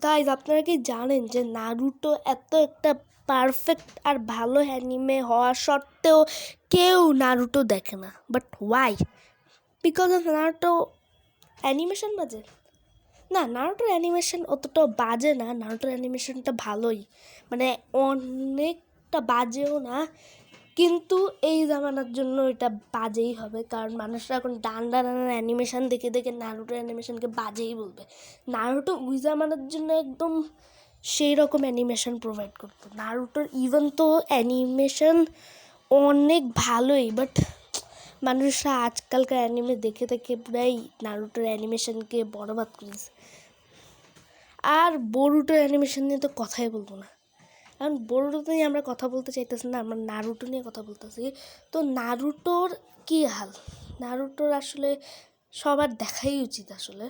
Guys আপনারা কি জানেন যে নারুটো এত একটা পারফেক্ট আর ভালো অ্যানিমে হওয়া সত্ত্বেও কেউ নারুটো দেখে না? But why? Because of Naruto animation বাজে? না, নারুটোর অ্যানিমেশন অতটাও বাজে না, নারুটোর অ্যানিমেশনটা ভালোই, মানে অনেকটা বাজেও না, কিন্তু এই জামানার জন্য এটা বাজেই হবে, কারণ মানুষরা এখন ডান্ডা ডান্ডার অ্যানিমেশন দেখে দেখে নারুটোর অ্যানিমেশনকে বাজেই বলবে। নারুটো ওই জামানার জন্য একদম সেই রকম অ্যানিমেশন প্রোভাইড করতো। নারুটোর ইভেন তো অ্যানিমেশন অনেক ভালোই, বাট মানুষরা আজকালকার অ্যানিমে দেখে দেখে প্রায় নারুটোর অ্যানিমেশনকে বরবাদ করেছে। আর বোরুটোর অ্যানিমেশন নিয়ে তো কথাই বলবো না, কারণ বোরুটো নিয়ে আমরা কথা বলতে চাইতেছি না, আমরা নারুটো নিয়ে কথা বলতেছি। তো নারুটোর কী হাল, নারুটোর আসলে সবার দেখাই উচিত আসলে।